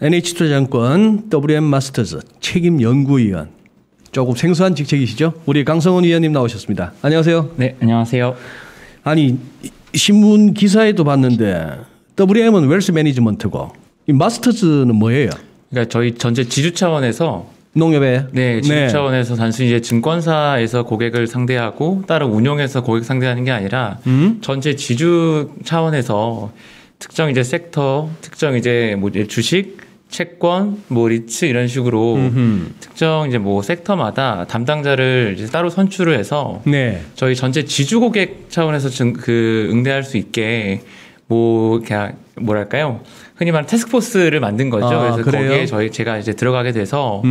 NH투자증권 WM 마스터즈 책임연구위원. 조금 생소한 직책이시죠? 우리 강성훈 위원님 나오셨습니다. 안녕하세요. 네, 안녕하세요. 아니, 신문 기사에도 봤는데 WM은 웰스 매니지먼트고 이 마스터즈는 뭐예요? 그러니까 저희 전체 지주 차원에서 농협에 지주 차원에서 단순히 이제 증권사에서 고객을 상대하고 따로 운용해서 고객 상대하는 게 아니라 전체 지주 차원에서 특정 이제 섹터, 특정 이제 뭐 주식, 채권, 뭐 리츠 이런 식으로 특정 이제 뭐 섹터마다 담당자를 이제 따로 선출을 해서 저희 전체 지주 고객 차원에서 응대할 수 있게 뭐 그냥 뭐랄까요? 흔히 말하는 태스크포스를 만든 거죠. 그래서 그래요? 거기에 제가 이제 들어가게 돼서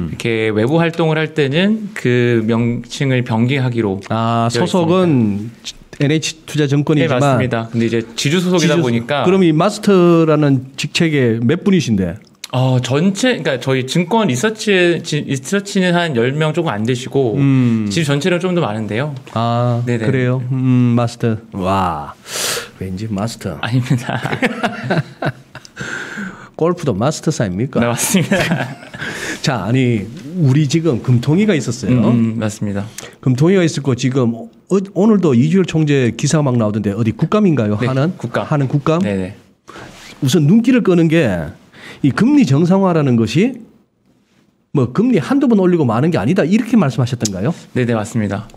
이렇게 외부 활동을 할 때는 그 명칭을 변경하기로. 소속은 NH투자증권이지만. 네, 맞습니다. 근데 이제 지주 소속이다 보니까. 그럼 이 마스터라는 직책에 몇 분이신데? 전체, 그러니까 저희 증권 리서치는 한 10명 조금 안 되시고, 지주 전체는 좀 더 많은데요. 네네. 그래요? 마스터. 와, 왠지 마스터. 아닙니다. 골프도 마스터스 아닙니까? 네, 맞습니다. 자, 아니, 우리 지금 금통위가 있었어요. 맞습니다. 금통위가 있었고, 지금 오늘도 이주열 총재 기사가 막 나오던데, 어디 국감인가요? 네, 하는 국감? 네네. 우선 눈길을 끄는 게, 이 금리 정상화라는 것이 뭐 금리 한두 번 올리고 마는 게 아니다 이렇게 말씀하셨던가요? 네네, 맞습니다.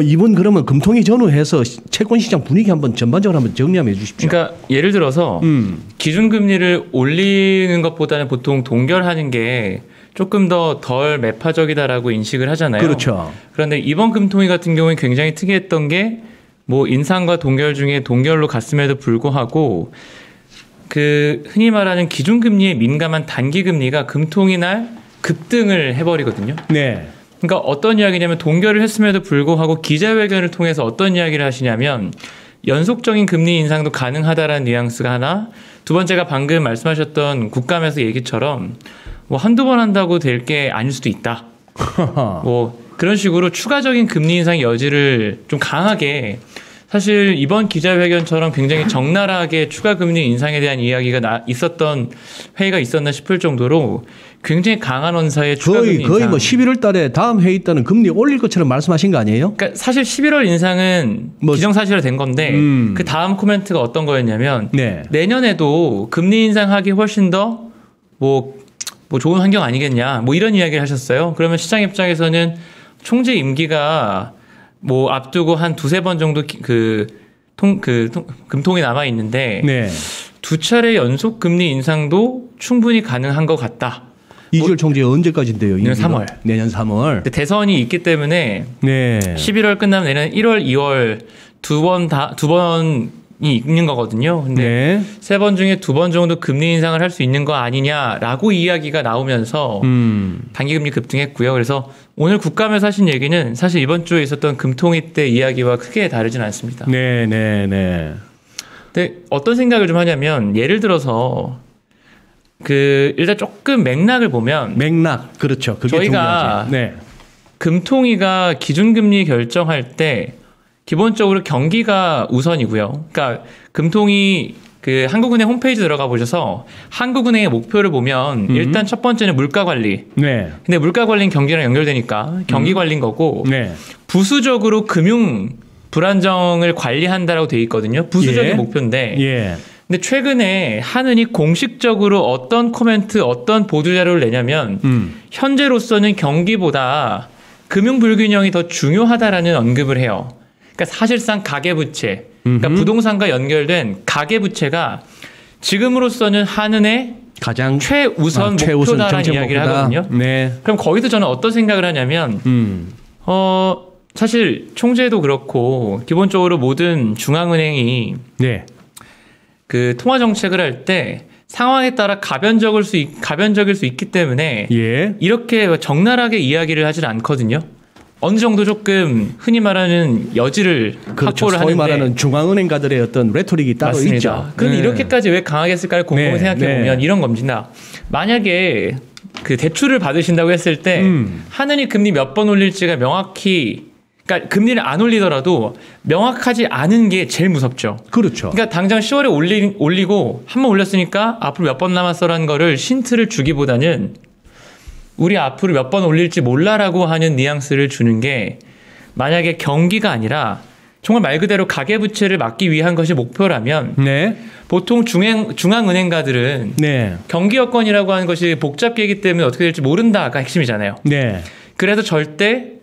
이번 그러면 금통위 전후해서 채권 시장 분위기 한번 전반적으로 한번 정리 한번 해주십시오. 그러니까 예를 들어서 기준금리를 올리는 것보다는 보통 동결하는 게 조금 더 덜 매파적이다라고 인식을 하잖아요. 그렇죠. 그런데 이번 금통위 같은 경우는 굉장히 특이했던 게 뭐 인상과 동결 중에 동결로 갔음에도 불구하고 그 흔히 말하는 기준금리에 민감한 단기금리가 금통위 날 급등을 해버리거든요. 네. 그러니까 어떤 이야기냐면 동결을 했음에도 불구하고 기자회견을 통해서 어떤 이야기를 하시냐면 연속적인 금리 인상도 가능하다라는 뉘앙스가 하나, 두 번째가 방금 말씀하셨던 국감에서 얘기처럼 뭐 한두 번 한다고 될 게 아닐 수도 있다. 뭐 그런 식으로 추가적인 금리 인상 여지를 좀 강하게, 사실 이번 기자회견처럼 굉장히 적나라하게 추가 금리 인상에 대한 이야기가 있었던 회의가 있었나 싶을 정도로 굉장히 강한 언사의 추가 금리 인상. 거의 뭐 11월 달에 다음 회의 때는 금리 올릴 것처럼 말씀하신 거 아니에요? 그러니까 사실 11월 인상은 기정사실화 된 건데 그 다음 코멘트가 어떤 거였냐면 내년에도 금리 인상하기 훨씬 더 뭐 좋은 환경 아니겠냐 뭐 이런 이야기를 하셨어요. 그러면 시장 입장에서는 총재 임기가 뭐 앞두고 한 두세 번 정도 금통이 남아 있는데 두 차례 연속 금리 인상도 충분히 가능한 것 같다. 이주열 총재 언제까지인데요? 내년 3월. 내년 3월. 대선이 있기 때문에 11월 끝나면 내년 1월, 2월 두 번이 있는 거거든요. 근데 세 번 중에 두 번 정도 금리 인상을 할 수 있는 거 아니냐라고 이야기가 나오면서 단기금리 급등했고요. 그래서 오늘 국감에서 하신 얘기는 사실 이번 주에 있었던 금통위 때 이야기와 크게 다르진 않습니다. 근데 어떤 생각을 좀 하냐면 예를 들어서 일단 조금 맥락을 보면 그렇죠. 그게 저희가 중요하지. 금통위가 기준금리 결정할 때 기본적으로 경기가 우선이고요. 그러니까 금통위 한국은행 홈페이지 들어가 보셔서 한국은행의 목표를 보면 일단 첫 번째는 물가 관리. 근데 물가 관리는 경기랑 연결되니까 경기 관리인 거고 부수적으로 금융 불안정을 관리한다라고 돼 있거든요. 부수적인 목표인데. 근데 최근에 한은이 공식적으로 어떤 코멘트, 어떤 보도 자료를 내냐면 현재로서는 경기보다 금융 불균형이 더 중요하다라는 언급을 해요. 그러니까 사실상 가계부채, 그러니까 부동산과 연결된 가계부채가 지금으로서는 한은의 가장 최우선 목표다라는 이야기를 하거든요. 그럼 거기서 저는 어떤 생각을 하냐면 사실 총재도 그렇고 기본적으로 모든 중앙은행이 통화 정책을 할 때 상황에 따라 가변적일 수 있기 때문에 이렇게 적나라하게 이야기를 하질 않거든요. 어느 정도 조금 흔히 말하는 여지를 확보를 하는데, 소위 말하는 중앙은행가들의 어떤 레토릭이 따로 있죠. 그런데 이렇게까지 왜 강하게 했을까를 곰곰이 생각해 보면 이런 겁니다. 만약에 대출을 받으신다고 했을 때 한은이 금리 몇 번 올릴지가 명확히, 그러니까 금리를 안 올리더라도 명확하지 않은 게 제일 무섭죠. 그렇죠. 그러니까 당장 10월에 올리고 한 번 올렸으니까 앞으로 몇 번 남았어라는 거를 힌트를 주기보다는 우리 앞으로 몇 번 올릴지 몰라라고 하는 뉘앙스를 주는 게 만약에 경기가 아니라 정말 말 그대로 가계부채를 막기 위한 것이 목표라면 네. 보통 중앙은행가들은 네. 경기 여건이라고 하는 것이 복잡계이기 때문에 어떻게 될지 모른다가 핵심이잖아요. 네. 그래서 절대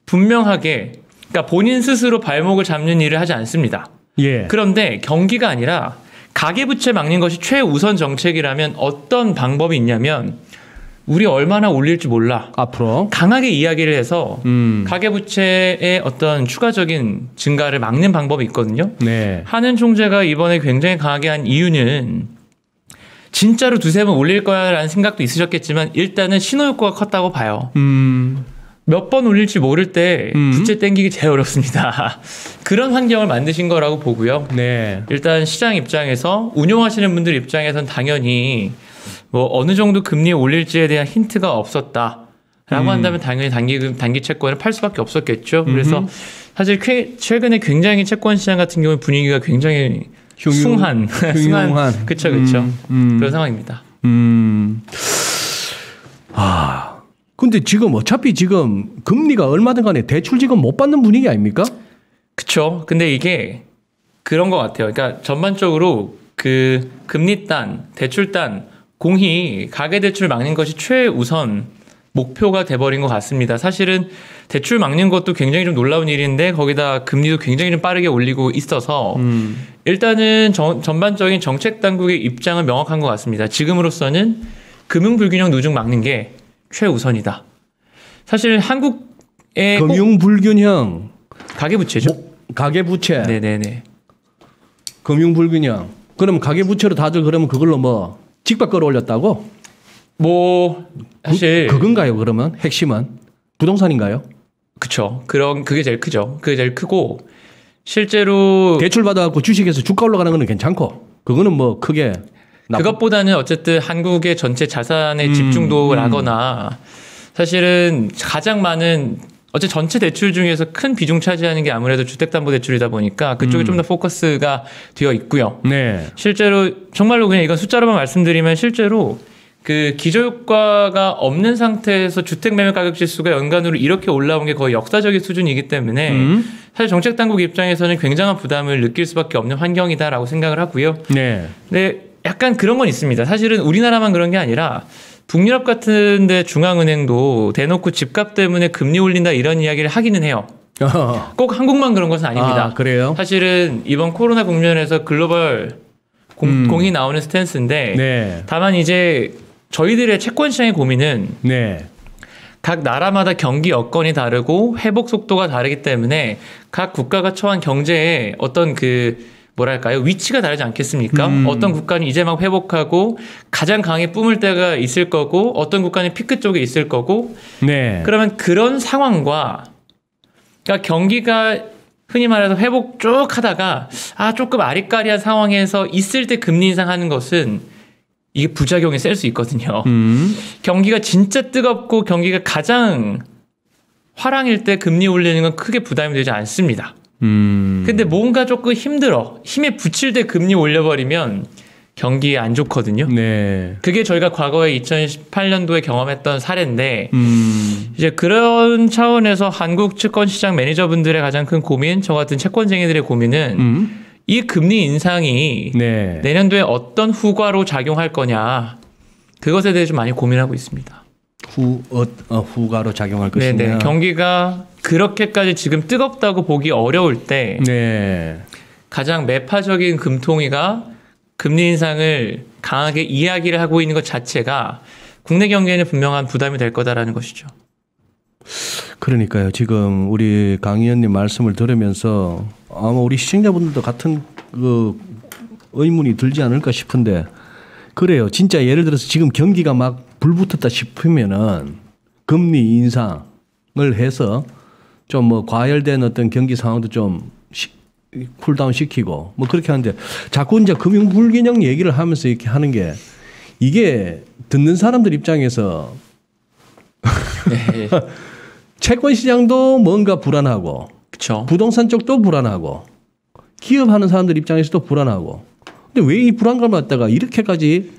분명하게 그러니까 본인 스스로 발목을 잡는 일을 하지 않습니다. 예. 그런데 경기가 아니라 가계부채 막는 것이 최우선 정책이라면 어떤 방법이 있냐면 우리 얼마나 올릴지 몰라. 앞으로 강하게 이야기를 해서 가계부채의 어떤 추가적인 증가를 막는 방법이 있거든요. 네. 한은 총재가 이번에 굉장히 강하게 한 이유는 진짜로 두세 번 올릴 거야라는 생각도 있으셨겠지만 일단은 신호효과가 컸다고 봐요. 몇 번 올릴지 모를 때 부채 땡기기 제일 어렵습니다. 그런 환경을 만드신 거라고 보고요. 네. 일단 시장 입장에서 운용하시는 분들 입장에서는 당연히 뭐 어느 정도 금리 올릴지에 대한 힌트가 없었다라고 한다면 당연히 단기 채권을 팔 수밖에 없었겠죠. 그래서 사실 최근에 굉장히 채권 시장 같은 경우 분위기가 굉장히 흉한 그렇죠. 그런 상황입니다. 근데 지금 어차피 지금 금리가 얼마든 간에 대출 지금 못 받는 분위기 아닙니까? 그렇죠. 근데 이게 그런 것 같아요. 그러니까 전반적으로 그 금리단, 대출단 공히 가계대출 막는 것이 최우선 목표가 돼버린 것 같습니다. 사실은 대출 막는 것도 굉장히 좀 놀라운 일인데 거기다 금리도 굉장히 좀 빠르게 올리고 있어서 일단은 전반적인 정책 당국의 입장은 명확한 것 같습니다. 지금으로서는 금융불균형 누중 막는 게 최우선이다. 사실 한국의 금융불균형 가계부채죠. 가계부채. 네네네. 금융불균형. 그럼 가계부채로 다들 그러면 그걸로 뭐 직박 끌어올렸다고? 뭐 사실 그건가요? 그러면 핵심은 부동산인가요? 그쵸. 그게 제일 크죠. 그게 제일 크고 실제로 대출 받아갖고 주식에서 주가 올라가는 거는 괜찮고 그거는 뭐 크게 그것보다는 어쨌든 한국의 전체 자산의 집중도라거나 사실은 가장 많은 어째 전체 대출 중에서 큰 비중 차지하는 게 아무래도 주택담보대출이다 보니까 그쪽에 좀 더 포커스가 되어 있고요. 네. 실제로 정말로 그냥 이건 숫자로만 말씀드리면 실제로 그 기저효과가 없는 상태에서 주택 매매 가격 지수가 연간으로 이렇게 올라온 게 거의 역사적인 수준이기 때문에 사실 정책 당국 입장에서는 굉장한 부담을 느낄 수밖에 없는 환경이다라고 생각을 하고요. 네. 근데 약간 그런 건 있습니다. 사실은 우리나라만 그런 게 아니라 북유럽 같은 데 중앙은행도 대놓고 집값 때문에 금리 올린다 이런 이야기를 하기는 해요. 꼭 한국만 그런 것은 아닙니다. 아, 그래요? 사실은 이번 코로나 국면에서 글로벌 공이 나오는 스탠스인데 네. 다만 이제 저희들의 채권 시장의 고민은 네. 각 나라마다 경기 여건이 다르고 회복 속도가 다르기 때문에 각 국가가 처한 경제에 어떤 뭐랄까요? 위치가 다르지 않겠습니까? 어떤 국가는 이제 막 회복하고 가장 강하게 뿜을 때가 있을 거고 어떤 국가는 피크 쪽에 있을 거고 네. 그러면 그런 상황과 그러니까 경기가 흔히 말해서 회복 쭉 하다가 조금 아리까리한 상황에서 있을 때 금리 인상하는 것은 이게 부작용이 셀 수 있거든요. 경기가 진짜 뜨겁고 경기가 가장 화랑일 때 금리 올리는 건 크게 부담이 되지 않습니다. 근데 뭔가 조금 힘에 부칠 때 금리 올려버리면 경기에 안 좋거든요. 네. 그게 저희가 과거에 2018년도에 경험했던 사례인데 이제 그런 차원에서 한국 채권 시장 매니저분들의 가장 큰 고민, 저 같은 채권쟁이들의 고민은 이 금리 인상이 네. 내년도에 어떤 후과로 작용할 거냐 그것에 대해 좀 많이 고민하고 있습니다. 후가로 작용할 것이냐. 네네. 경기가 그렇게까지 지금 뜨겁다고 보기 어려울 때 네. 가장 매파적인 금통위가 금리 인상을 강하게 이야기를 하고 있는 것 자체가 국내 경제에는 분명한 부담이 될 거다라는 것이죠. 그러니까요. 지금 우리 강 의원님 말씀을 들으면서 아마 우리 시청자분들도 같은 의문이 들지 않을까 싶은데 그래요. 진짜 예를 들어서 지금 경기가 막 불붙었다 싶으면은 금리 인상을 해서 좀 뭐 과열된 어떤 경기 상황도 좀 쿨다운 시키고 뭐 그렇게 하는데 자꾸 이제 금융 불균형 얘기를 하면서 이렇게 하는 게 이게 듣는 사람들 입장에서 네. 채권 시장도 뭔가 불안하고 그렇죠. 부동산 쪽도 불안하고 기업하는 사람들 입장에서도 불안하고. 근데 왜 이 불안감을 갖다가 이렇게까지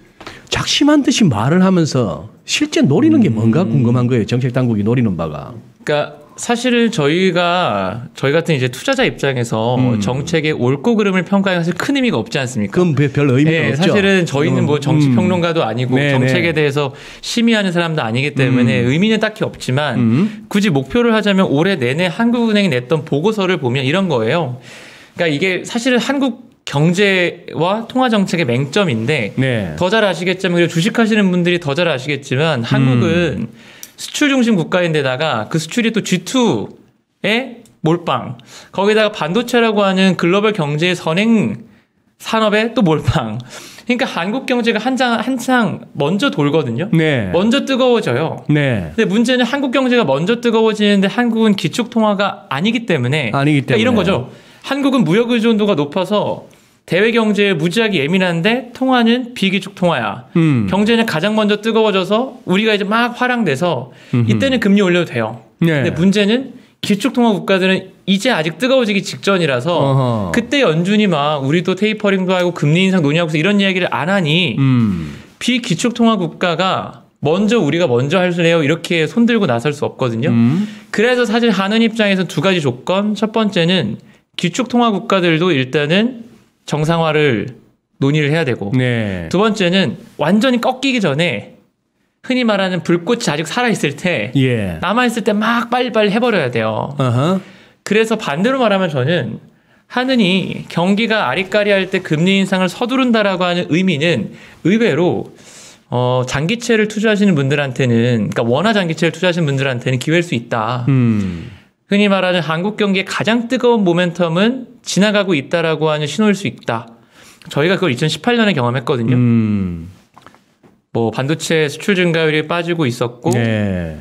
작심한 듯이 말을 하면서 실제 노리는 게 뭔가 궁금한 거예요. 정책 당국이 노리는 바가. 그러니까 사실은 저희 같은 이제 투자자 입장에서 정책의 옳고 그름을 평가하는 사실 큰 의미가 없지 않습니까? 그럼 별 의미가 네, 없죠. 사실은 저희는 뭐 정치 평론가도 아니고 네, 정책에 네. 대해서 심의하는 사람도 아니기 때문에 의미는 딱히 없지만 굳이 목표를 하자면 올해 내내 한국은행이 냈던 보고서를 보면 이런 거예요. 그러니까 이게 사실은 한국 경제와 통화 정책의 맹점인데 네. 더 잘 아시겠지만 그리고 주식하시는 분들이 더 잘 아시겠지만 한국은 수출 중심 국가인데다가 그 수출이 또 G2의 몰빵 거기다가 반도체라고 하는 글로벌 경제의 선행 산업의 또 몰빵. 그러니까 한국 경제가 한창 먼저 돌거든요. 네. 먼저 뜨거워져요. 네. 근데 문제는 한국 경제가 먼저 뜨거워지는데 한국은 기축 통화가 아니기 때문에 그러니까 이런 거죠. 한국은 무역 의존도가 높아서 대외 경제에 무지하게 예민한데 통화는 비기축 통화야. 경제는 가장 먼저 뜨거워져서 우리가 이제 막 화랑돼서 이때는 금리 올려도 돼요. 네. 근데 문제는 기축 통화 국가들은 이제 아직 뜨거워지기 직전이라서 어허. 그때 연준이 막 우리도 테이퍼링도 하고 금리 인상 논의하고서 이런 이야기를 안 하니 비기축 통화 국가가 우리가 먼저 할래요 이렇게 손들고 나설 수 없거든요. 그래서 사실 한은 입장에서 두 가지 조건. 첫 번째는 기축 통화 국가들도 일단은 정상화를 논의를 해야 되고 네. 두 번째는 완전히 꺾이기 전에 흔히 말하는 불꽃이 아직 살아있을 때 예. 남아있을 때 막 빨리빨리 해버려야 돼요. 어허. 그래서 반대로 말하면 저는 하느니 경기가 아리까리할 때 금리 인상을 서두른다라고 하는 의미는 의외로 장기채를 투자하시는 분들한테는 그러니까 원화 장기채를 투자하시는 분들한테는 기회일 수 있다. 흔히 말하는 한국 경기의 가장 뜨거운 모멘텀은 지나가고 있다라고 하는 신호일 수 있다. 저희가 그걸 2018년에 경험했거든요. 뭐 반도체 수출 증가율이 빠지고 있었고 네.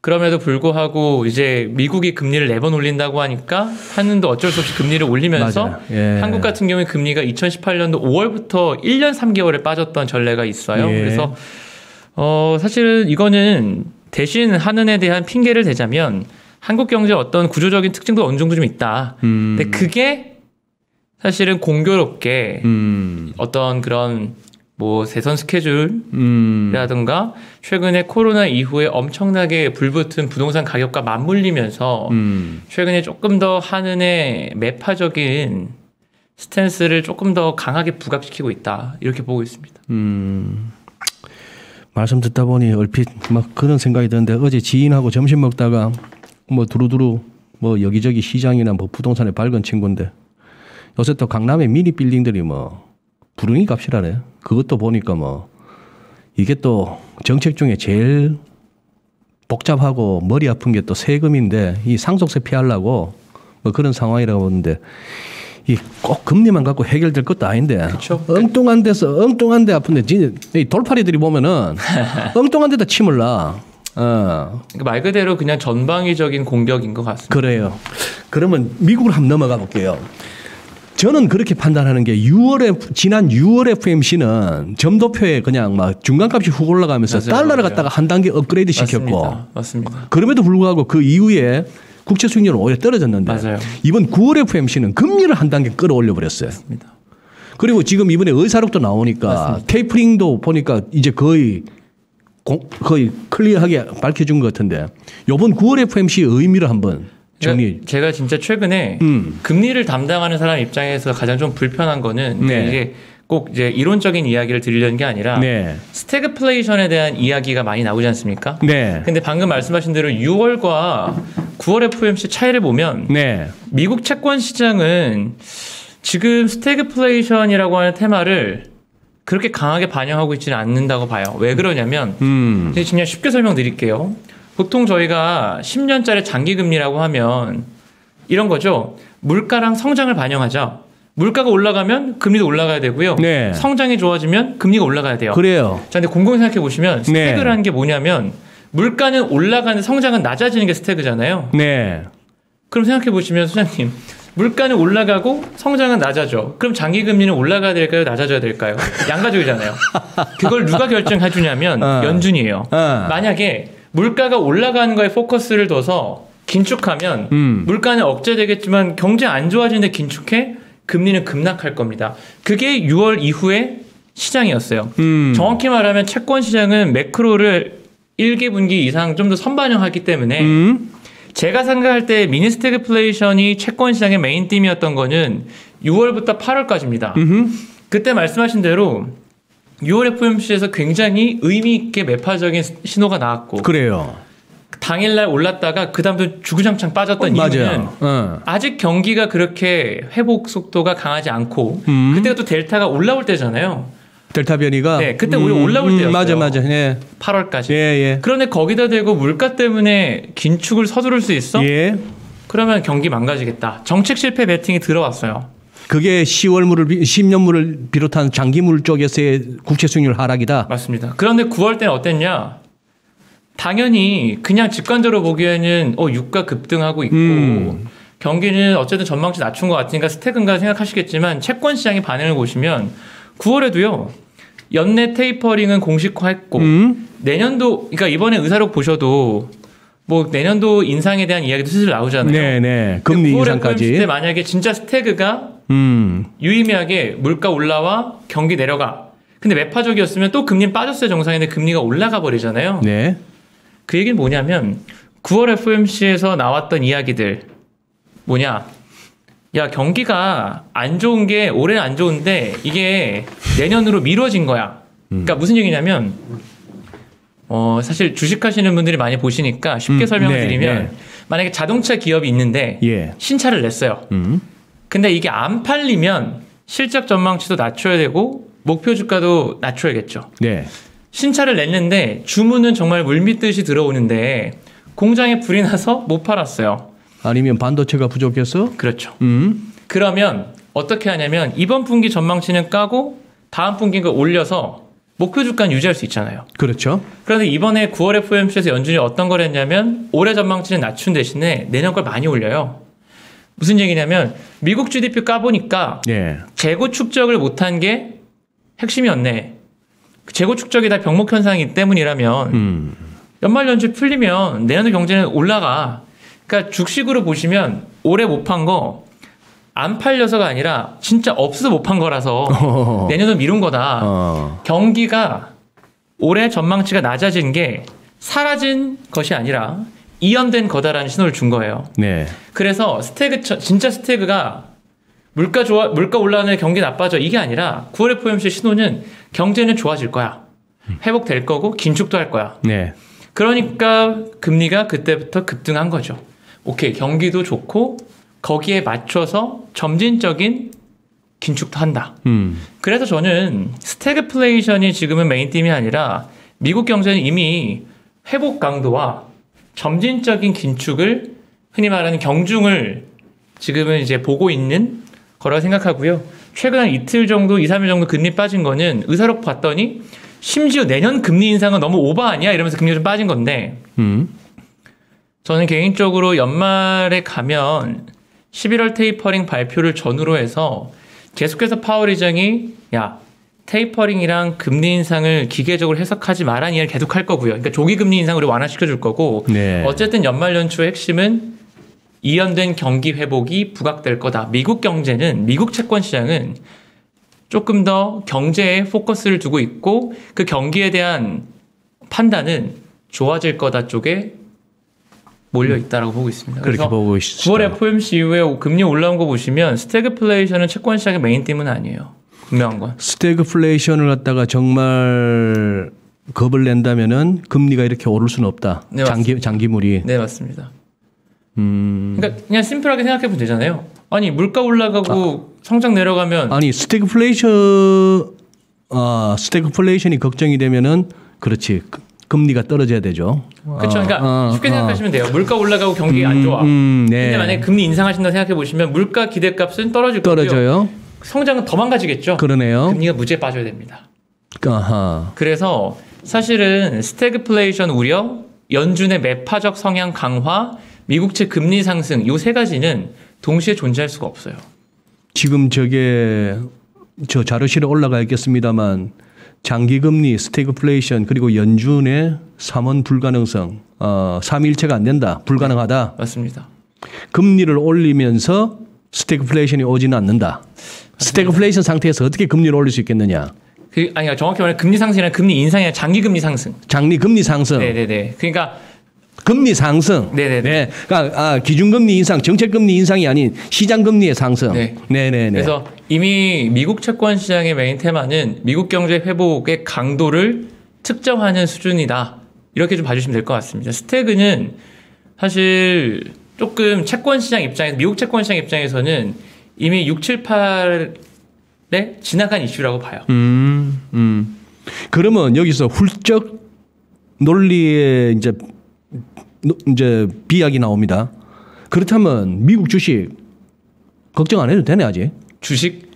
그럼에도 불구하고 이제 미국이 금리를 4번 올린다고 하니까 한은도 어쩔 수 없이 금리를 올리면서 예. 한국 같은 경우에 금리가 2018년도 5월부터 1년 3개월에 빠졌던 전례가 있어요. 예. 그래서 사실은 이거는 대신 한은에 대한 핑계를 대자면 한국 경제의 어떤 구조적인 특징도 어느 정도 좀 있다. 근데 그게 사실은 공교롭게 어떤 그런 뭐 세선 스케줄이라든가 최근에 코로나 이후에 엄청나게 불붙은 부동산 가격과 맞물리면서 최근에 조금 더 한은의 매파적인 스탠스를 조금 더 강하게 부각시키고 있다. 이렇게 보고 있습니다. 말씀 듣다 보니 얼핏 막 그런 생각이 드는데 어제 지인하고 점심 먹다가 뭐 두루두루 뭐 여기저기 시장이나 뭐 부동산에 밝은 친구인데 요새 또 강남의 미니 빌딩들이 뭐 부릉이 값이라네. 그것도 보니까 뭐 이게 또 정책 중에 제일 복잡하고 머리 아픈 게 또 세금인데 이 상속세 피하려고 뭐 그런 상황이라고 보는데 이 꼭 금리만 갖고 해결될 것도 아닌데 그쵸. 엉뚱한 데서 엉뚱한 데 아픈데 진짜 이 돌팔이들이 보면은 엉뚱한 데다 침을 놔. 그러니까 말 그대로 그냥 전방위적인 공격인 것 같습니다. 그래요. 그러면 미국으로 한번 넘어가 볼게요. 저는 그렇게 판단하는 게 지난 6월 FMC는 점도표에 그냥 막 중간값이 훅 올라가면서 맞아요, 달러를 맞아요. 갖다가 한 단계 업그레이드 시켰고 맞습니다. 그럼에도 불구하고 그 이후에 국채 수익률은 오히려 떨어졌는데 맞아요. 이번 9월 FMC는 금리를 한 단계 끌어올려 버렸어요. 맞습니다. 그리고 지금 이번에 의사록도 나오니까 맞습니다. 테이퍼링도 보니까 이제 거의 클리어하게 밝혀준 것 같은데 이번 9월 FMC의 의미를 한번 정리. 제가 진짜 최근에 금리를 담당하는 사람 입장에서 가장 좀 불편한 거는 네. 이게 꼭 이제 이론적인 이야기를 드리려는 게 아니라 네. 스태그플레이션에 대한 이야기가 많이 나오지 않습니까? 네. 근데 방금 말씀하신 대로 6월과 9월 FOMC 차이를 보면 네. 미국 채권 시장은 지금 스태그플레이션이라고 하는 테마를 그렇게 강하게 반영하고 있지는 않는다고 봐요. 왜 그러냐면 그냥 쉽게 설명드릴게요. 보통 저희가 10년짜리 장기금리라고 하면 이런 거죠. 물가랑 성장을 반영하자. 물가가 올라가면 금리도 올라가야 되고요. 네. 성장이 좋아지면 금리가 올라가야 돼요. 그래요. 자, 근데 곰곰이 생각해 보시면 네. 스태그라는 게 뭐냐면 물가는 올라가는데 성장은 낮아지는 게 스태그잖아요. 네. 그럼 생각해 보시면 소장님 물가는 올라가고 성장은 낮아져. 그럼 장기금리는 올라가야 될까요? 낮아져야 될까요? 양가적이잖아요. 그걸 누가 결정해 주냐면 연준이에요. 만약에 물가가 올라가는 거에 포커스를 둬서 긴축하면 물가는 억제되겠지만 경제 안 좋아지는데 긴축해 금리는 급락할 겁니다. 그게 6월 이후에 시장이었어요. 정확히 말하면 채권 시장은 매크로를 1기 분기 이상 좀 더 선반영하기 때문에 제가 생각할 때 미니 스태그플레이션이 채권 시장의 메인 팀이었던 거는 6월부터 8월까지입니다. 그때 말씀하신 대로 6월 FOMC에서 굉장히 의미 있게 매파적인 신호가 나왔고 그래요. 당일날 올랐다가 그 다음부터 주구장창 빠졌던 이유는 아직 경기가 그렇게 회복 속도가 강하지 않고 그때가 또 델타가 올라올 때잖아요. 델타 변이가 네, 그때 오히려 올라올 때였어요. 맞아. 예. 8월까지. 예. 그런데 거기다 대고 물가 때문에 긴축을 서두를 수 있어? 예. 그러면 경기 망가지겠다. 정책 실패 베팅이 들어왔어요. 그게 10년물을 비롯한 장기물 쪽에서의 국채 수익률 하락이다. 맞습니다. 그런데 9월 때는 어땠냐? 당연히 그냥 직관적으로 보기에는 유가 급등하고 있고 경기는 어쨌든 전망치 낮춘 것 같으니까 스택인가 생각하시겠지만 채권 시장의 반응을 보시면 9월에도요. 연내 테이퍼링은 공식화했고 내년도 그러니까 이번에 의사록 보셔도 뭐 내년도 인상에 대한 이야기도 슬슬 나오잖아요. 네. 금리 인상까지. 때 만약에 진짜 스태그가 유의미하게 물가 올라와 경기 내려가. 근데 매파적이었으면 또 금리 빠졌어야 정상인데 금리가 올라가 버리잖아요. 네. 그 얘기는 뭐냐면 9월 FOMC에서 나왔던 이야기들 뭐냐? 야 경기가 안 좋은 게 올해는 안 좋은데 이게 내년으로 미뤄진 거야. 그러니까 무슨 얘기냐면 사실 주식하시는 분들이 많이 보시니까 쉽게 설명을 드리면 만약에 자동차 기업이 있는데 신차를 냈어요. 근데 이게 안 팔리면 실적 전망치도 낮춰야 되고 목표 주가도 낮춰야겠죠. 네. 신차를 냈는데 주문은 정말 물밀듯이 들어오는데 공장에 불이 나서 못 팔았어요. 아니면 반도체가 부족해서? 그렇죠. 그러면 어떻게 하냐면 이번 분기 전망치는 까고 다음 분기가 올려서 목표 주가는 유지할 수 있잖아요. 그렇죠. 그런데 이번에 9월 FOMC에서 연준이 어떤 걸 했냐면 올해 전망치는 낮춘 대신에 내년 걸 많이 올려요. 무슨 얘기냐면 미국 GDP 까보니까 재고 축적을 못한 게 핵심이었네. 재고 축적이 다 병목 현상이기 때문이라면 연말 연초 풀리면 내년도 경제는 올라가. 그러니까 주식으로 보시면 올해 못 판 거 안 팔려서가 아니라 진짜 없어서 못 판 거라서 내년도 미룬 거다. 경기가 올해 전망치가 낮아진 게 사라진 것이 아니라 이연된 거다라는 신호를 준 거예요. 네. 그래서 진짜 스태그가 물가 올라가는 경기 나빠져 이게 아니라 9월 FOMC 신호는 경제는 좋아질 거야. 회복될 거고 긴축도 할 거야. 네. 그러니까 금리가 그때부터 급등한 거죠. 오케이 경기도 좋고 거기에 맞춰서 점진적인 긴축도 한다. 그래서 저는 스태그플레이션이 지금은 메인팀이 아니라 미국 경제는 이미 회복 강도와 점진적인 긴축을 흔히 말하는 경중을 지금은 이제 보고 있는 거라고 생각하고요. 최근 한 이틀 정도, 2, 3일 정도 금리 빠진 거는 의사록 봤더니 심지어 내년 금리 인상은 너무 오버 아니야? 이러면서 금리가 좀 빠진 건데 저는 개인적으로 연말에 가면 11월 테이퍼링 발표를 전후로 해서 계속해서 파월 의장이 테이퍼링이랑 금리 인상을 기계적으로 해석하지 말라는 이야기를 계속 할 거고요. 그러니까 조기 금리 인상으로 완화시켜 줄 거고 어쨌든 연말 연초 핵심은 이연된 경기 회복이 부각될 거다. 미국 경제는 미국 채권 시장은 조금 더 경제에 포커스를 두고 있고 그 경기에 대한 판단은 좋아질 거다 쪽에 몰려 있다라고 보고 있습니다. 그렇게 보고 있습니다. 9월 FOMC 이후에 금리 올라온 거 보시면 스태그플레이션은 채권 시장의 메인팀은 아니에요. 분명한 건. 스태그플레이션을 갖다가 정말 겁을 낸다면은 금리가 이렇게 오를 수는 없다. 네, 장기물이. 네, 맞습니다. 그러니까 그냥 심플하게 생각해 보면 되잖아요. 아니 물가 올라가고 성장 내려가면 아니 스태그플레이션이 걱정이 되면은 그렇지 금리가 떨어져야 되죠. 그렇죠. 그러니까 쉽게 생각하시면 돼요. 물가 올라가고 경기가 안 좋아. 근데 만약에 금리 인상하신다 생각해 보시면 물가 기대값은 떨어져요. 성장은 더 망가지겠죠. 그러네요. 금리가 무지에 빠져야 됩니다. 그래서 사실은 스태그플레이션 우려, 연준의 매파적 성향 강화, 미국채 금리 상승 이 세 가지는 동시에 존재할 수가 없어요. 지금 저 자료실에 올라가 있겠습니다만 장기금리, 스태그플레이션 그리고 연준의 3원 불가능성 삼위일체가 안 된다. 불가능하다. 맞습니다. 금리를 올리면서 스태그플레이션이 오지는 않는다. 스태그플레이션 상태에서 어떻게 금리를 올릴 수 있겠느냐. 아니 정확히 말하면 금리 상승이란 금리 인상이 아니라 장기 금리 상승. 장기 금리 상승. 네네네. 그러니까 금리 상승. 네네네. 네. 그러니까 기준금리 인상, 정책금리 인상이 아닌 시장금리의 상승. 네. 네네네. 그래서 이미 미국 채권 시장의 메인 테마는 미국 경제 회복의 강도를 측정하는 수준이다. 이렇게 좀 봐주시면 될 것 같습니다. 스태그는 사실 조금 채권 시장 입장에서 미국 채권 시장 입장에서는 이미 6, 7, 8에 지나간 이슈라고 봐요. 그러면 여기서 훌쩍 논리에 이제 비약이 나옵니다. 그렇다면 미국 주식 걱정 안 해도 되네 아직. 주식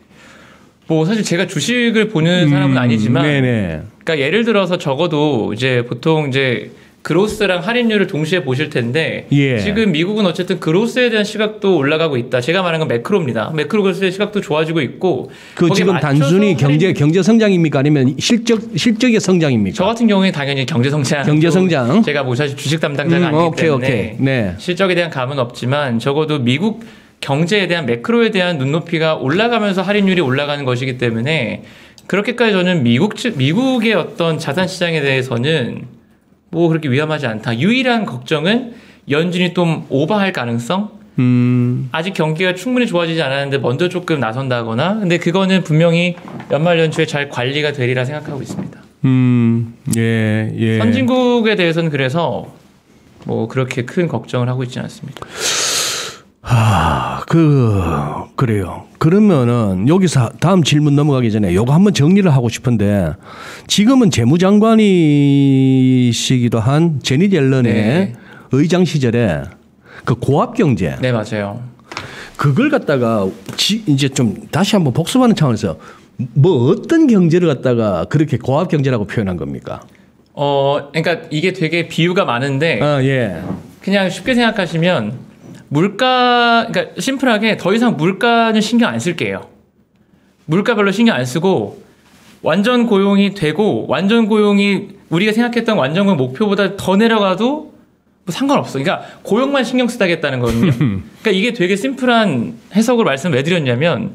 뭐 사실 제가 주식을 보는 사람은 아니지만, 네네. 그러니까 예를 들어서 적어도 이제 보통 이제 그로스랑 할인율을 동시에 보실 텐데 예. 지금 미국은 어쨌든 그로스에 대한 시각도 올라가고 있다. 제가 말하는 건 매크로입니다. 매크로 그로스의 시각도 좋아지고 있고. 그 지금 단순히 경제 성장입니까 아니면 실적의 성장입니까? 저 같은 경우에 당연히 경제 성장. 제가 뭐 사실 주식 담당자가 아니기 때문에 네. 실적에 대한 감은 없지만 적어도 미국 경제에 대한 매크로에 대한 눈높이가 올라가면서 할인율이 올라가는 것이기 때문에 그렇게까지 저는 미국의 어떤 자산 시장에 대해서는 뭐 그렇게 위험하지 않다. 유일한 걱정은 연준이 좀 오버할 가능성? 아직 경기가 충분히 좋아지지 않았는데 먼저 조금 나선다거나. 근데 그거는 분명히 연말 연초에 잘 관리가 되리라 생각하고 있습니다. 예. 선진국에 대해서는 그래서 뭐 그렇게 큰 걱정을 하고 있지는 않습니다. 그래요. 그러면은 여기서 다음 질문 넘어가기 전에 요거 한번 정리를 하고 싶은데 지금은 재무장관이시기도 한 제닛 옐런의 의장 시절에 그 고압 경제. 네, 맞아요. 그걸 갖다가 이제 좀 다시 한번 복습하는 차원에서 뭐 어떤 경제를 갖다가 그렇게 고압 경제라고 표현한 겁니까? 그러니까 이게 되게 비유가 많은데 예. 그냥 쉽게 생각하시면 그러니까 심플하게 더 이상 물가는 신경 안 쓸게요. 물가 별로 신경 안 쓰고 완전 고용이 되고 완전 고용이 우리가 생각했던 완전 고용 목표보다 더 내려가도 뭐 상관없어. 그러니까 고용만 신경 쓰다겠다는 거거든요. 그러니까 이게 되게 심플한 해석을 말씀 왜 드렸냐면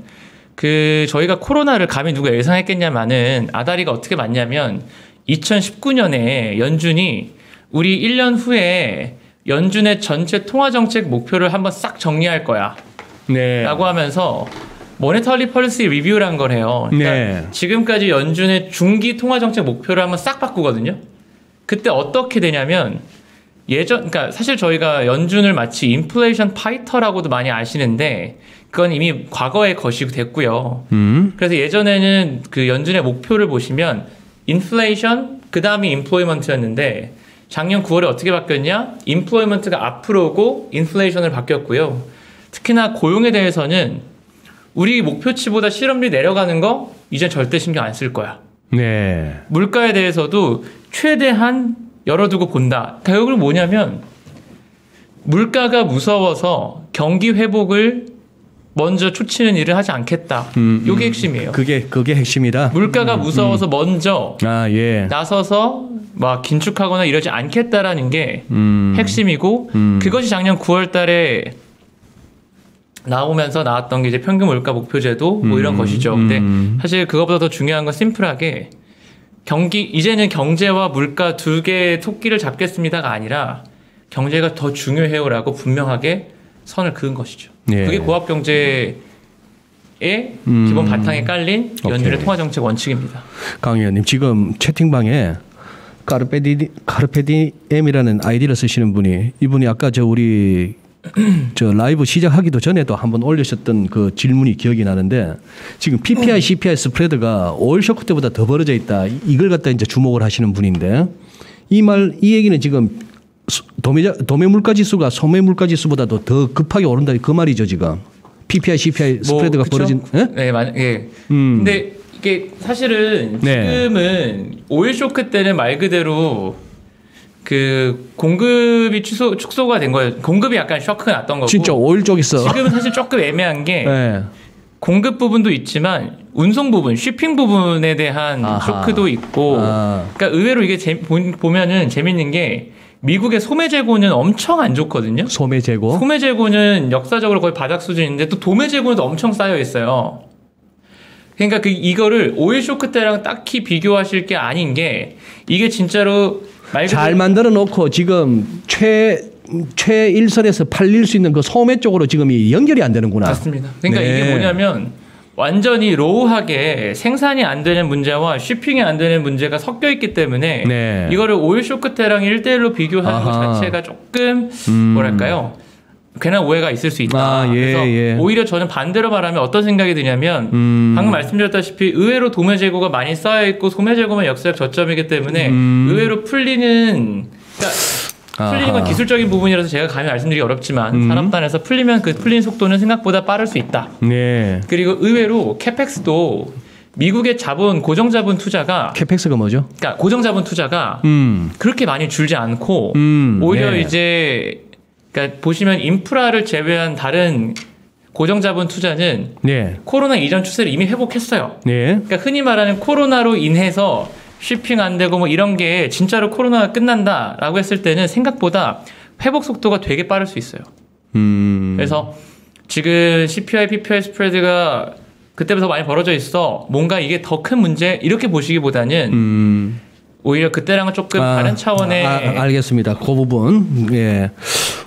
저희가 코로나를 감히 누가 예상했겠냐마는 아다리가 어떻게 맞냐면 2019년에 연준이 우리 1년 후에 연준의 전체 통화정책 목표를 한번 싹 정리할 거야. 네. 라고 하면서 모네터리 펄시 리뷰라는 걸 해요. 그러니까 지금까지 연준의 중기 통화정책 목표를 한번 싹 바꾸거든요. 그때 어떻게 되냐면 그러니까 사실 저희가 연준을 마치 인플레이션 파이터라고도 많이 아시는데 그건 이미 과거의 것이 됐고요. 그래서 예전에는 그 연준의 목표를 보시면 인플레이션 그 다음이 인플로이먼트였는데 작년 9월에 어떻게 바뀌었냐? 인플로이먼트가 앞으로고 인플레이션을 바뀌었고요. 특히나 고용에 대해서는 우리 목표치보다 실업률이 내려가는 거 이제 절대 신경 안 쓸 거야. 네. 물가에 대해서도 최대한 열어두고 본다. 결국은 뭐냐면 물가가 무서워서 경기 회복을 먼저 초치는 일을 하지 않겠다. 이게 핵심이에요. 그게 핵심이다. 물가가 무서워서 먼저 나서서 막 긴축하거나 이러지 않겠다라는 게 핵심이고 그것이 작년 9월 달에 나오면서 나왔던 게 이제 평균 물가 목표제도 뭐 이런 것이죠. 근데 사실 그것보다 더 중요한 건 심플하게 이제는 경제와 물가 두 개의 토끼를 잡겠습니다가 아니라 경제가 더 중요해요라고 분명하게 선을 그은 것이죠. 그게 고압 경제의 기본 바탕에 깔린 연준의 통화정책 원칙입니다. 강 의원님 지금 채팅방에 카르페디엠이라는 아이디를 쓰시는 이분이 아까 우리 라이브 시작하기도 전에도 한번 올리셨던 그 질문이 기억이 나는데 지금 PPI, CPI 스프레드가 오일 쇼크 때보다 더 벌어져 있다. 이걸 갖다 이제 주목을 하시는 분인데 이 얘기는 지금 도매 물가 지수가 소매 물가 지수보다도 더 급하게 오른다 그 말이죠 지금. PPI, CPI 스프레드가 벌어진. 네, 예. 근데 이게 사실은 지금은 오일 쇼크 때는 말 그대로 그 공급이 축소가 된 거예요. 공급이 약간 쇼크가 났던 거고. 진짜 오일 쪽에서. 지금은 사실 조금 애매한 게 공급 부분도 있지만 운송 부분, 쉬핑 부분에 대한 쇼크도 있고, 그러니까 의외로 이게 보면은 재밌는 게 미국의 소매 재고는 엄청 안 좋거든요. 소매 재고. 소매 재고는 역사적으로 거의 바닥 수준인데 또 도매 재고는 엄청 쌓여 있어요. 그러니까 이거를 오일 쇼크 때랑 딱히 비교하실 게 아닌 게 이게 진짜로 잘 만들어 놓고 지금 최일선에서 팔릴 수 있는 그 소매 쪽으로 지금 연결이 안 되는구나. 맞습니다. 그러니까 네. 이게 뭐냐면 완전히 로우하게 생산이 안 되는 문제와 쉬핑이 안 되는 문제가 섞여 있기 때문에 네. 이거를 오일 쇼크 때랑 1대1로 비교하는 것 자체가 조금 뭐랄까요? 괜한 오해가 있을 수 있다. 그래서 오히려 저는 반대로 말하면 어떤 생각이 드냐면 방금 말씀드렸다시피 의외로 도매 재고가 많이 쌓여 있고 소매 재고만 역사적 저점이기 때문에 의외로 풀리는 풀리는 건 기술적인 부분이라서 제가 감히 말씀드리기 어렵지만 산업단에서 풀리면 그 풀리는 속도는 생각보다 빠를 수 있다. 네. 그리고 의외로 캐펙스도 미국의 고정 자본 투자가 캐펙스가 뭐죠? 그러니까 고정 자본 투자가 그렇게 많이 줄지 않고 오히려 네. 이제 그러니까 보시면 인프라를 제외한 다른 고정 자본 투자는 네. 코로나 이전 추세를 이미 회복했어요. 네. 그러니까 흔히 말하는 코로나로 인해서 쉬핑 안 되고 뭐 이런 게 진짜로 코로나가 끝난다라고 했을 때는 생각보다 회복 속도가 되게 빠를 수 있어요. 그래서 지금 CPI, PPI 스프레드가 그때부터 많이 벌어져 있어. 뭔가 이게 더 큰 문제 이렇게 보시기보다는 오히려 그때랑은 조금 다른 차원의 알겠습니다. 그 부분. 예.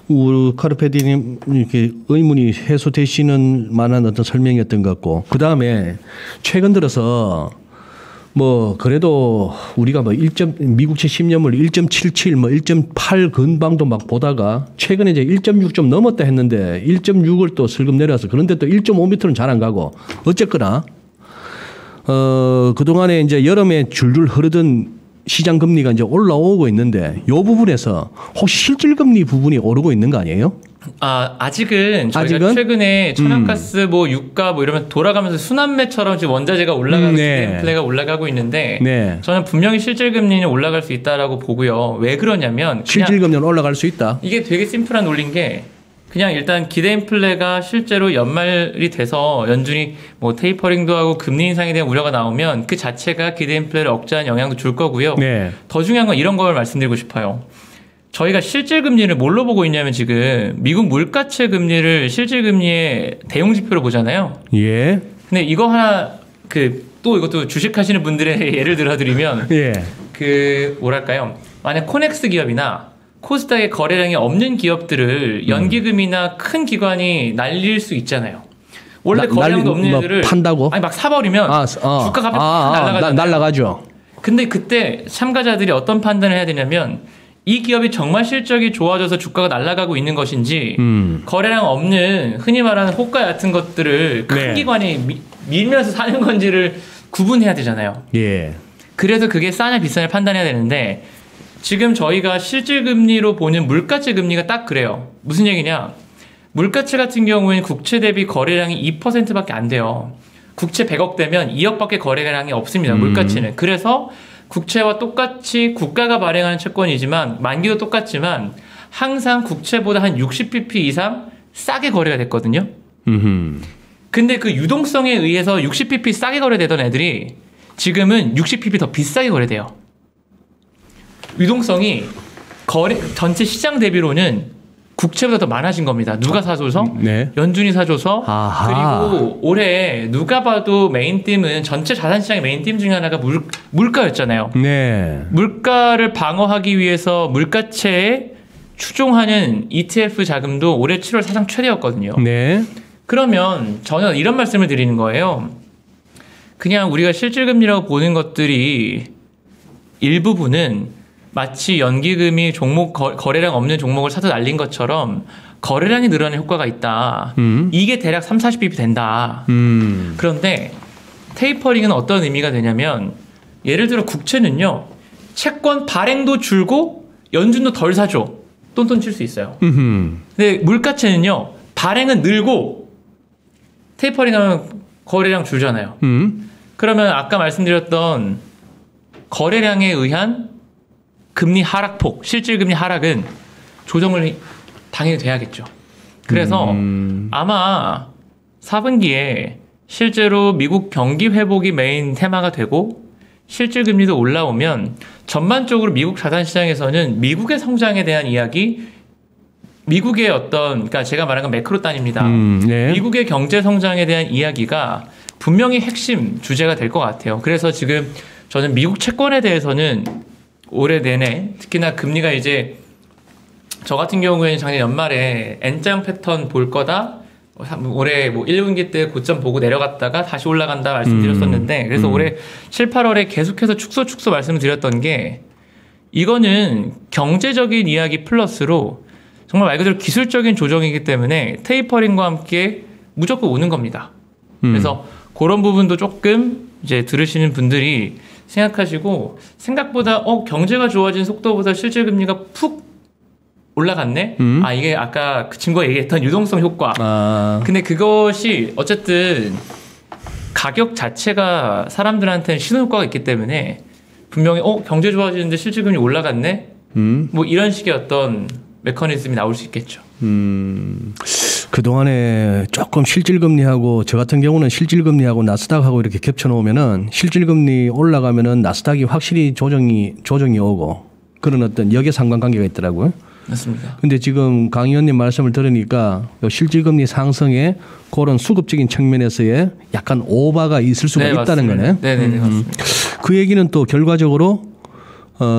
우리 카르페디님 이렇게 의문이 해소되시는 만한 어떤 설명이었던 것 같고 그 다음에 최근 들어서 뭐 그래도 우리가 뭐 미국채 10년물 1.77 뭐 1.8 근방도 막 보다가 최근에 이제 1.6 좀 넘었다 했는데 1.6을 또 슬금 내려서 그런데 또 1.5m는 잘 안 가고 어쨌거나 그동안에 이제 여름에 줄줄 흐르던 시장 금리가 이제 올라오고 있는데 이 부분에서 혹시 실질 금리 부분이 오르고 있는 거 아니에요? 아직은 저희가 최근에 천연가스 뭐 유가 뭐 이러면 돌아가면서 순환매처럼 지금 원자재가 올라가고 인플레가 올라가고 있는데 저는 분명히 실질 금리는 올라갈 수 있다라고 보고요. 왜 그러냐면 실질 금리는 올라갈 수 있다. 이게 되게 심플한 논리인 게 그냥 일단 기대 인플레가 실제로 연말이 돼서 연준이 뭐 테이퍼링도 하고 금리 인상에 대한 우려가 나오면 그 자체가 기대 인플레를 억제하는 영향도 줄 거고요. 더 중요한 건 이런 걸 말씀드리고 싶어요. 저희가 실질 금리를 뭘로 보고 있냐면 지금 미국 물가채 금리를 실질 금리의 대용 지표로 보잖아요. 예. 근데 이거 하나 또 이것도 주식하시는 분들의 예를 들어드리면 뭐랄까요? 만약 코넥스 기업이나 코스닥의 거래량이 없는 기업들을 연기금이나 큰 기관이 날릴 수 있잖아요. 원래 거래량도 없는 애들을 판다고? 아니 막 사버리면 주가 갑자기 날라가죠. 근데 그때 참가자들이 어떤 판단을 해야 되냐면 이 기업이 정말 실적이 좋아져서 주가가 날아가고 있는 것인지 거래량 없는 흔히 말하는 호가 같은 것들을 큰 기관이 밀면서 사는 건지를 구분해야 되잖아요. 그래서 그게 싸냐 비싸냐 판단해야 되는데 지금 저희가 실질 금리로 보는 물가채 금리가 딱 그래요. 무슨 얘기냐? 물가채 같은 경우에는 국채 대비 거래량이 2%밖에 안 돼요. 국채 100억 되면 2억밖에 거래량이 없습니다. 물가채는. 그래서 국채와 똑같이 국가가 발행하는 채권이지만 만기도 똑같지만 항상 국채보다 한 60bp 이상 싸게 거래가 됐거든요. 근데 그 유동성에 의해서 60bp 싸게 거래되던 애들이 지금은 60bp 더 비싸게 거래돼요. 유동성이 전체 시장 대비로는 국채보다 더 많아진 겁니다. 누가 사줘서? 연준이 사줘서. 그리고 올해 누가 봐도 메인팀은 전체 자산시장의 메인팀 중에 하나가 물가였잖아요. 물가를 방어하기 위해서 물가채에 추종하는 ETF 자금도 올해 7월 사상 최대였거든요. 그러면 저는 이런 말씀을 드리는 거예요. 그냥 우리가 실질금리라고 보는 것들이 일부분은 마치 연기금이 거래량 없는 종목을 사서 날린 것처럼 거래량이 늘어나는 효과가 있다. 이게 대략 30-40bp 된다. 그런데 테이퍼링은 어떤 의미가 되냐면 예를 들어 국채는요. 채권 발행도 줄고 연준도 덜 사줘. 똔똔 칠 수 있어요. 근데 물가채는요. 발행은 늘고 테이퍼링하면 거래량 줄잖아요. 그러면 아까 말씀드렸던 거래량에 의한 금리 하락폭, 실질 금리 하락은 조정을 당연히 돼야겠죠. 그래서 아마 4분기에 실제로 미국 경기 회복이 메인 테마가 되고 실질 금리도 올라오면 전반적으로 미국 자산 시장에서는 미국의 성장에 대한 이야기, 미국의 그러니까 제가 말한 건 매크로 단위입니다. 네. 미국의 경제 성장에 대한 이야기가 분명히 핵심 주제가 될 것 같아요. 그래서 지금 저는 미국 채권에 대해서는 올해 내내 특히나 금리가 이제 저 같은 경우에는 작년 연말에 N자형 패턴 볼 거다. 올해 1분기 때 고점 보고 내려갔다가 다시 올라간다 말씀드렸었는데 그래서 올해 7, 8월에 계속해서 축소 말씀을 드렸던 게 이거는 경제적인 이야기 플러스로 정말 말 그대로 기술적인 조정이기 때문에 테이퍼링과 함께 무조건 오는 겁니다. 그래서 그런 부분도 조금 이제 들으시는 분들이 생각하시고 생각보다 경제가 좋아진 속도보다 실질 금리가 푹 올라갔네? 이게 아까 그 친구가 얘기했던 유동성 효과. 근데 그것이 어쨌든 가격 자체가 사람들한테는 신호 효과가 있기 때문에 분명히 경제 좋아지는데 실질 금리 올라갔네? 뭐 이런 식의 어떤 메커니즘이 나올 수 있겠죠. 그동안에 조금 실질금리하고 저 같은 경우는 실질금리하고 나스닥하고 이렇게 겹쳐놓으면은 실질금리 올라가면은 나스닥이 확실히 조정이 오고 그런 어떤 역의 상관관계가 있더라고요. 맞습니다. 근데 지금 강 의원님 말씀을 들으니까 실질금리 상승에 그런 수급적인 측면에서의 약간 오바가 있을 수가 있다는 거네. 네네 맞습니다. 그 얘기는 또 결과적으로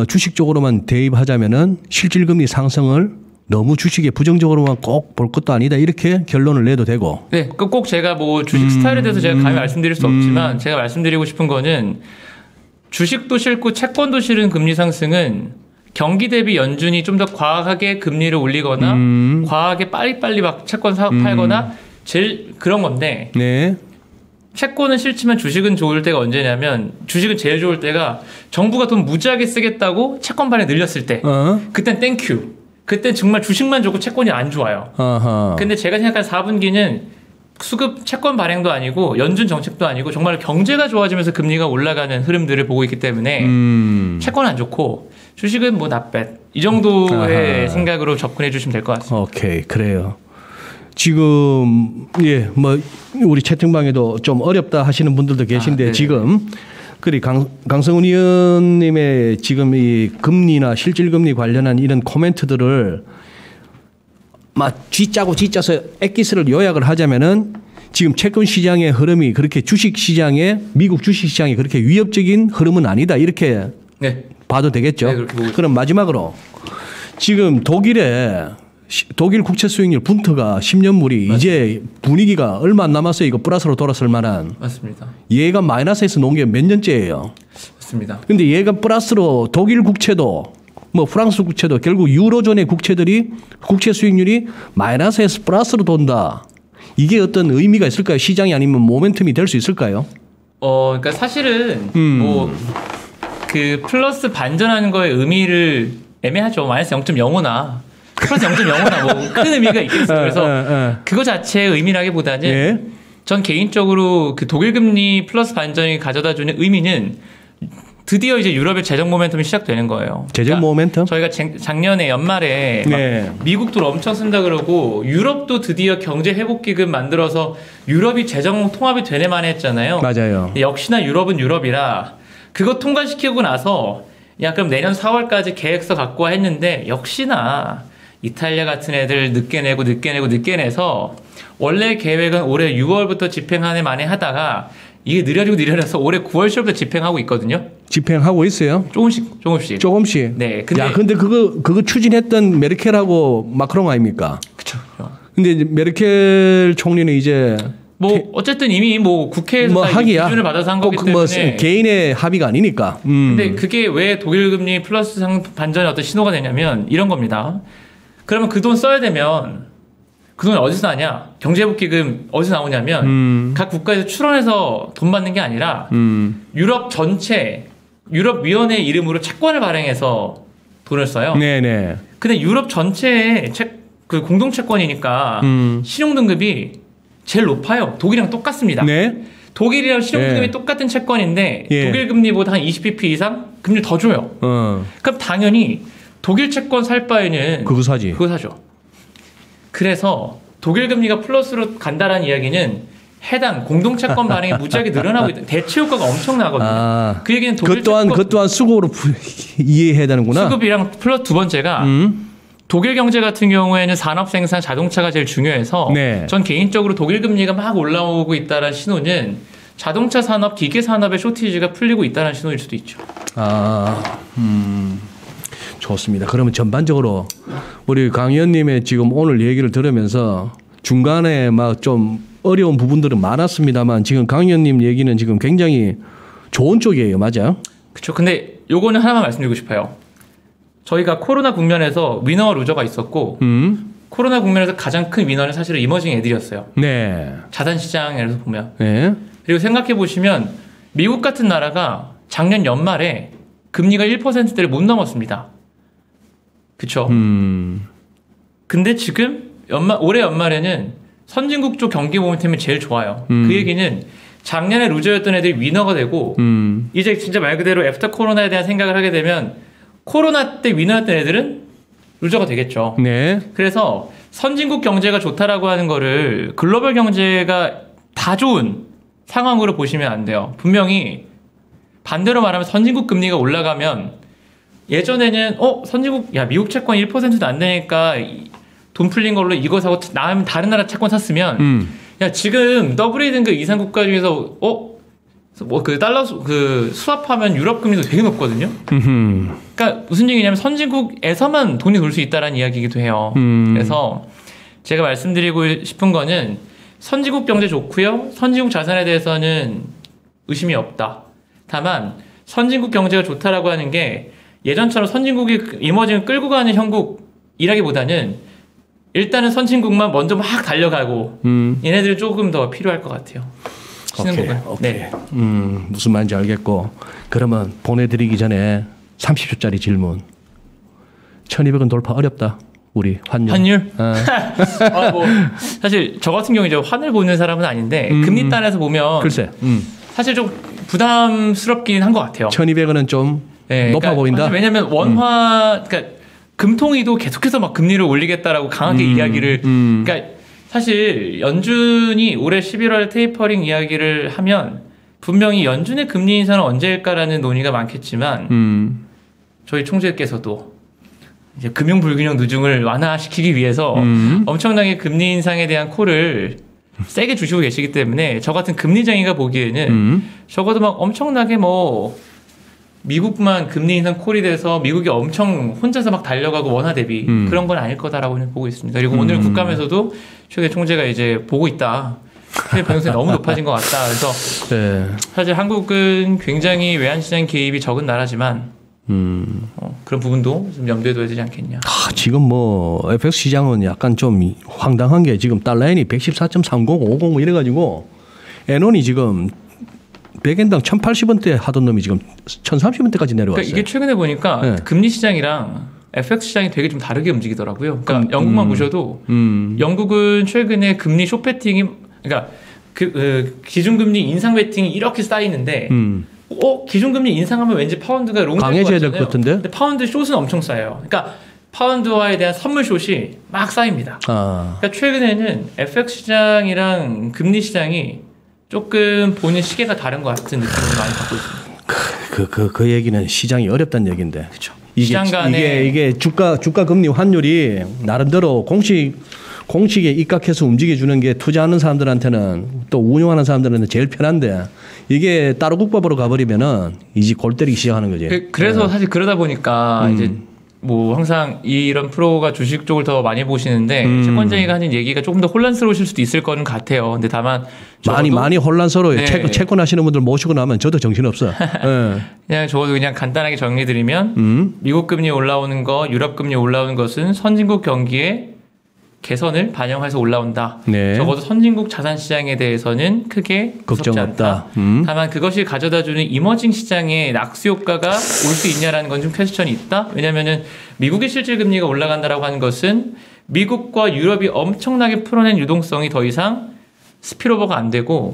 주식 쪽으로만 대입하자면은 실질금리 상승을 너무 주식에 부정적으로만 꼭 볼 것도 아니다 이렇게 결론을 내도 되고. 네, 꼭 제가 주식 스타일에 대해서 제가 감히 말씀드릴 수 없지만 제가 말씀드리고 싶은 거는 주식도 싫고 채권도 싫은 금리 상승은 경기 대비 연준이 좀 더 과하게 금리를 올리거나 과하게 빨리빨리 막 채권 팔거나 제일 그런 건데 네. 채권은 싫지만 주식은 좋을 때가 언제냐면 주식은 제일 좋을 때가 정부가 돈 무지하게 쓰겠다고 채권 발행 늘렸을 때 그땐 땡큐. 그땐 정말 주식만 좋고 채권이 안 좋아요. 근데 제가 생각한 4분기는 수급 채권 발행도 아니고 연준 정책도 아니고 정말 경제가 좋아지면서 금리가 올라가는 흐름들을 보고 있기 때문에 채권은 안 좋고 주식은 not bad. 이 정도의 생각으로 접근해 주시면 될 것 같습니다. 오케이, 그래요. 지금 우리 채팅방에도 좀 어렵다 하시는 분들도 계신데 지금 강성훈 의원님의 지금 이 금리나 실질금리 관련한 이런 코멘트들을 쥐짜고 쥐짜서 엑기스를 요약을 하자면은 지금 채권 시장의 흐름이 그렇게 미국 주식 시장이 그렇게 위협적인 흐름은 아니다 이렇게 봐도 되겠죠. 네, 그렇게 보고 그럼 마지막으로 지금 독일 국채 수익률 분터가 10년물이 이제 분위기가 얼마 안 남았어요. 이거 플러스로 돌았을 만한. 맞습니다. 얘가 마이너스에서 놓은 게 몇 년째예요. 맞습니다. 근데 얘가 플러스로 독일 국채도 프랑스 국채도 결국 유로존의 국채 수익률이 마이너스에서 플러스로 돈다. 이게 어떤 의미가 있을까요? 시장이 아니면 모멘텀이 될 수 있을까요? 그러니까 사실은 그 플러스 반전하는 거의 의미를 애매하죠. 마이너스 0.05나 플러스 0.05나 큰 의미가 있겠어요. 그래서 그거 자체의 의미라기보다는 전 개인적으로 그 독일 금리 플러스 반전이 가져다주는 의미는 드디어 이제 유럽의 재정 모멘텀이 시작되는 거예요. 재정 모멘텀? 저희가 작년에 연말에 미국도 엄청 쓴다 그러고 유럽도 드디어 경제 회복 기금 만들어서 유럽이 재정 통합이 되네 만에 했잖아요. 맞아요. 역시나 유럽은 유럽이라 그거 통과시키고 나서 그럼 내년 4월까지 계획서 갖고 와 했는데 역시나 이탈리아 같은 애들 늦게 내서 원래 계획은 올해 6월부터 집행하네 만에 하다가 이게 느려져서 올해 9월 10월부터 집행하고 있거든요. 집행하고 있어요? 조금씩. 네. 근데 그거 추진했던 메르켈하고 마크롱 아닙니까? 그렇죠. 근데 이제 메르켈 총리는 이제 어쨌든 이미 국회에서 기준을 받아서 한 거기 때문에 개인의 합의가 아니니까. 근데 그게 왜 독일 금리 플러스 반전의 어떤 신호가 되냐면 이런 겁니다. 그러면 그 돈 써야 되면 그 돈이 어디서 나냐? 경제회복기금 어디서 나오냐면 각 국가에서 출원해서 돈 받는 게 아니라 유럽 전체 유럽위원회 이름으로 채권을 발행해서 돈을 써요. 네네. 근데 유럽 전체의 그 공동채권이니까 신용등급이 제일 높아요. 독일이랑 똑같습니다. 네. 독일이랑 신용등급이 똑같은 채권인데 독일 금리보다 한 20bp 이상 금리 더 줘요. 그럼 당연히 독일 채권 살 바에는 그거 사죠. 그래서 독일 금리가 플러스로 간다라는 이야기는 해당 공동채권 발행이 무지하게 늘어나고 있다. 대체 효과가 엄청나거든요. 그 얘기는 독일 그 또한 수급으로 이해해야 되는구나. 수급이랑 플러스 두 번째가 독일 경제 같은 경우에는 산업 생산 자동차가 제일 중요해서 네. 전 개인적으로 독일 금리가 막 올라오고 있다는 신호는 자동차 산업, 기계 산업의 쇼티지가 풀리고 있다는 신호일 수도 있죠. 좋습니다. 그러면 전반적으로 우리 강 의원님의 지금 오늘 얘기를 들으면서 중간에 막 좀 어려운 부분들은 많았습니다만 지금 강 의원님 얘기는 지금 굉장히 좋은 쪽이에요. 맞아요? 그렇죠. 근데 요거는 하나만 말씀드리고 싶어요. 저희가 코로나 국면에서 위너와 루저가 있었고 코로나 국면에서 가장 큰 위너는 사실은 이머징 애들이었어요. 네. 자산시장에서 보면. 네. 그리고 생각해 보시면 미국 같은 나라가 작년 연말에 금리가 1%대를 못 넘었습니다. 그렇죠. 근데 지금 올해 연말에는 선진국 쪽 경기 모멘텀이 제일 좋아요. 그 얘기는 작년에 루저였던 애들이 위너가 되고 이제 진짜 말 그대로 애프터 코로나에 대한 생각을 하게 되면 코로나 때 위너였던 애들은 루저가 되겠죠. 네. 그래서 선진국 경제가 좋다라고 하는 거를 글로벌 경제가 다 좋은 상황으로 보시면 안 돼요. 분명히 반대로 말하면 선진국 금리가 올라가면 예전에는 선진국 미국 채권 1%도 안 되니까 돈 풀린 걸로 이거 사고 다른 나라 채권 샀으면 야 지금 더블A 등급 이상 국가 중에서 그 달러 그 수합하면 유럽 금리도 되게 높거든요. 그러니까 무슨 얘기냐면 선진국에서만 돈이 돌 수 있다라는 이야기이기도 해요. 그래서 제가 말씀드리고 싶은 거는 선진국 경제 좋고요. 선진국 자산에 대해서는 의심이 없다. 다만 선진국 경제가 좋다라고 하는 게 예전처럼 선진국이 이머징을 끌고 가는 형국이라기보다는 일단은 선진국만 먼저 막 달려가고 얘네들이 조금 더 필요할 것 같아요. 오케이. 네. 무슨 말인지 알겠고 그러면 보내드리기 전에 30초짜리 질문. 1,200원 돌파 어렵다. 우리 환율? 사실 저 같은 경우에 이제 환을 보는 사람은 아닌데 금리 단에서 보면 글쎄. 사실 좀 부담스럽긴 한 것 같아요. 1,200원은 좀 높아 보인다. 왜냐하면 그러니까 금통위도 계속해서 막 금리를 올리겠다라고 강하게 이야기를. 그러니까 사실 연준이 올해 11월 테이퍼링 이야기를 하면 분명히 연준의 금리 인상은 언제일까라는 논의가 많겠지만 저희 총재께서도 이제 금융 불균형 누중을 완화시키기 위해서 엄청나게 금리 인상에 대한 콜을 세게 주시고 계시기 때문에 저 같은 금리쟁이가 보기에는 적어도 막 엄청나게 미국만 금리 인상 콜이 돼서 미국이 엄청 혼자서 막 달려가고 원화 대비 그런 건 아닐 거다라고는 보고 있습니다. 그리고 오늘 국감에서도 최근 총재가 이제 보고 있다. 변동성이 너무 높아진 것 같다. 그래서 네. 사실 한국은 굉장히 외환시장 개입이 적은 나라지만 그런 부분도 좀 염두에 둬야 되지 않겠냐. 지금 FX 시장은 약간 좀 황당한 게 지금 달러엔이 114.30, 50 이래가지고 엔원이 지금 100엔당 1,080원대 하던 놈이 지금 1,030원대까지 내려왔어요. 그러니까 이게 최근에 보니까 금리 시장이랑 FX 시장이 되게 좀 다르게 움직이더라고요. 그러니까 영국만 보셔도 영국은 최근에 금리 숏배팅이 그러니까 기준금리 인상 배팅이 이렇게 쌓이는데 기준금리 인상하면 왠지 파운드가 강해져야 될 것 같은데? 근데 파운드 숏은 엄청 쌓여요. 그러니까 파운드화에 대한 선물 숏이 막 쌓입니다. 그러니까 최근에는 FX 시장이랑 금리 시장이 조금 보는 시계가 다른 것 같은 느낌을 많이 받고 있습니다. 그 얘기는 시장이 어렵다는 얘기인데. 그렇죠. 이게 주가 금리 환율이 나름대로 공식에 입각해서 움직여주는 게 투자하는 사람들한테는 또 운용하는 사람들한테 제일 편한데 이게 따로 국밥으로 가버리면은 이제 골 때리기 시작하는 거지. 그래서 사실 그러다 보니까 이제 항상 이런 프로가 주식 쪽을 더 많이 보시는데 채권쟁이가 하는 얘기가 조금 더 혼란스러우실 수도 있을 거는 같아요. 근데 다만 많이 혼란스러워요. 네. 채권하시는 분들 모시고 나면 저도 정신없어. 그냥 적어도 그냥 간단하게 정리드리면 미국 금리 올라오는 거, 유럽 금리 올라오는 것은 선진국 경기에 개선을 반영해서 올라온다. 네. 적어도 선진국 자산 시장에 대해서는 크게 걱정 없다. 다만 그것이 가져다주는 이머징 시장의 낙수 효과가 올 수 있냐라는 건 좀 퀘스천이 있다. 왜냐하면은 미국의 실질 금리가 올라간다라고 하는 것은 미국과 유럽이 엄청나게 풀어낸 유동성이 더 이상 스피로버가 안 되고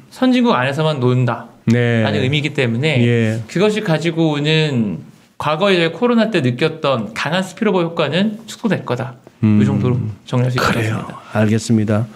선진국 안에서만 논다. 라는 의미이기 때문에 그것이 가지고 오는 과거에 코로나 때 느꼈던 강한 스피로버 효과는 축소될 거다. 이 정도로 정리할 수 있을 것 같습니다. 알겠습니다.